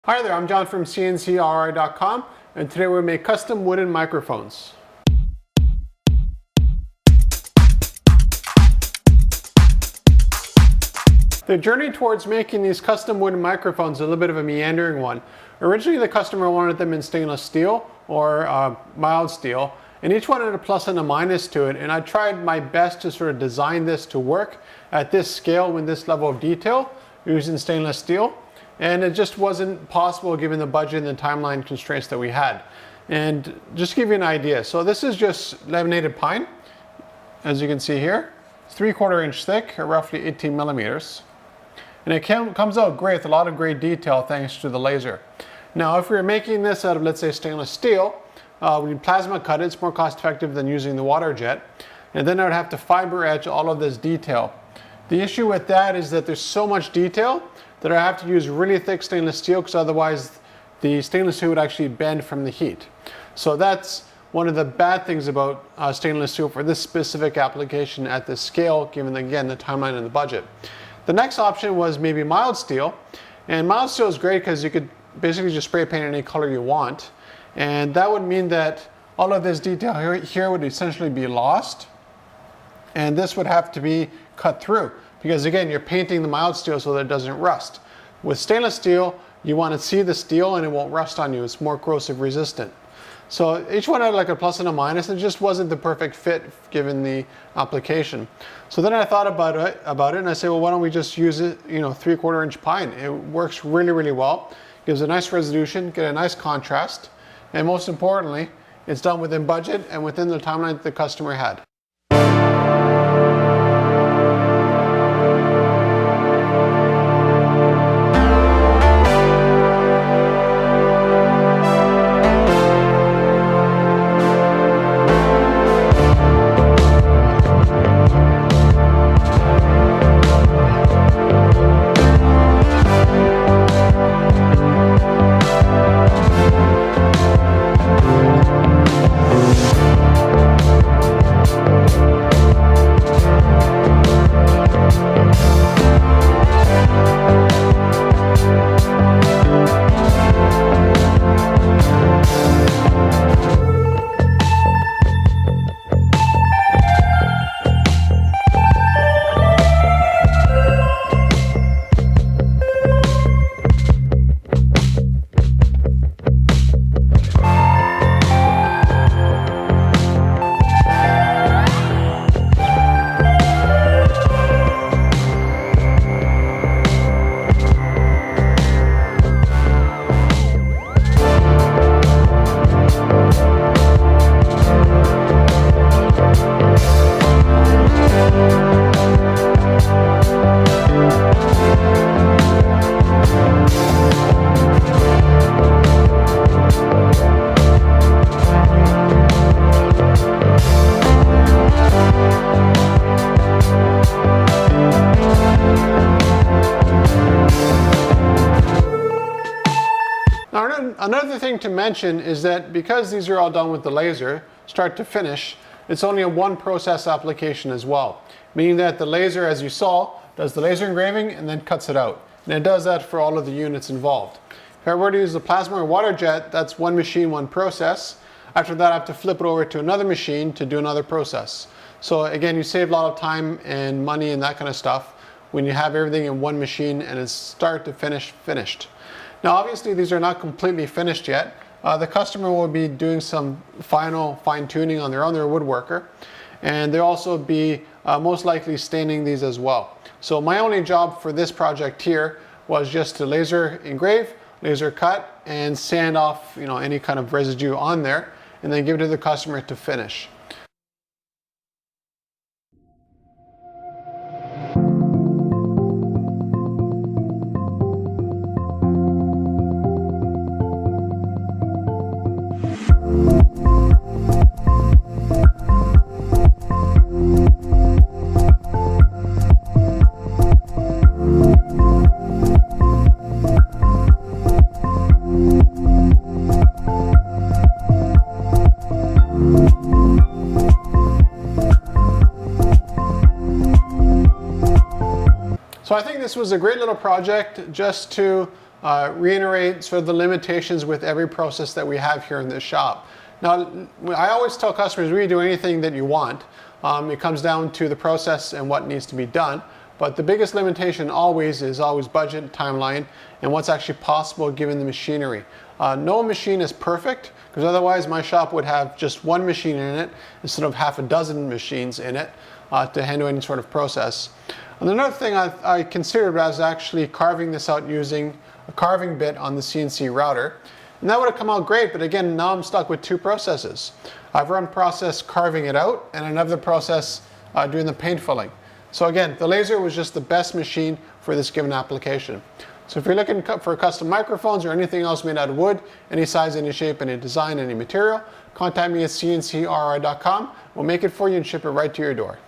Hi there, I'm John from CNCKing.com, and today we make custom wooden microphones. The journey towards making these custom wooden microphones is a little bit of a meandering one. Originally the customer wanted them in stainless steel or mild steel, and each one had a plus and a minus to it, and I tried my best to sort of design this to work at this scale with this level of detail using stainless steel. And it just wasn't possible given the budget and the timeline constraints that we had. And just to give you an idea, so this is just laminated pine, as you can see here. It's 3/4 inch thick, or roughly 18 millimeters. And it comes out great with a lot of great detail thanks to the laser. Now, if we were making this out of, let's say, stainless steel, we plasma cut it. It's more cost effective than using the water jet. And then I would have to fiber etch all of this detail. The issue with that is that there's so much detail that I have to use really thick stainless steel, because otherwise the stainless steel would actually bend from the heat. So that's one of the bad things about stainless steel for this specific application at this scale, given again the timeline and the budget. The next option was maybe mild steel, and mild steel is great because you could basically just spray paint any color you want, and that would mean that all of this detail here would essentially be lost, and this would have to be cut through. Because again, you're painting the mild steel so that it doesn't rust. With stainless steel, you want to see the steel and it won't rust on you. It's more corrosive resistant. So each one had like a plus and a minus, and it just wasn't the perfect fit given the application. So then I thought about it and I said, well, why don't we just use it, 3/4 inch pine. It works really, really well. Gives a nice resolution, get a nice contrast, and most importantly, it's done within budget and within the timeline that the customer had. Another thing to mention is that because these are all done with the laser, start to finish, it's only a one process application as well. Meaning that the laser, as you saw, does the laser engraving and then cuts it out. And it does that for all of the units involved. If I were to use the plasma or water jet, that's one machine, one process. After that, I have to flip it over to another machine to do another process. So again, you save a lot of time and money and that kind of stuff when you have everything in one machine and it's start to finish finished. Now obviously these are not completely finished yet. The customer will be doing some final fine-tuning on their own, their woodworker, and they'll also be most likely staining these as well. So my only job for this project here was just to laser engrave, laser cut, and sand off any kind of residue on there, and then give it to the customer to finish. So I think this was a great little project just to reiterate sort of the limitations with every process that we have here in this shop. Now, I always tell customers, we do anything that you want. It comes down to the process and what needs to be done. But the biggest limitation is always budget, timeline, and what's actually possible given the machinery. No machine is perfect, because otherwise my shop would have just one machine in it instead of half a dozen machines in it to handle any sort of process. And another thing I considered was actually carving this out using a carving bit on the CNC router. And that would have come out great, but again, now I'm stuck with two processes. I've run process carving it out and another process doing the paint filling. So again, the laser was just the best machine for this given application. So if you're looking for custom microphones or anything else made out of wood, any size, any shape, any design, any material, contact me at CNCKing.com. We'll make it for you and ship it right to your door.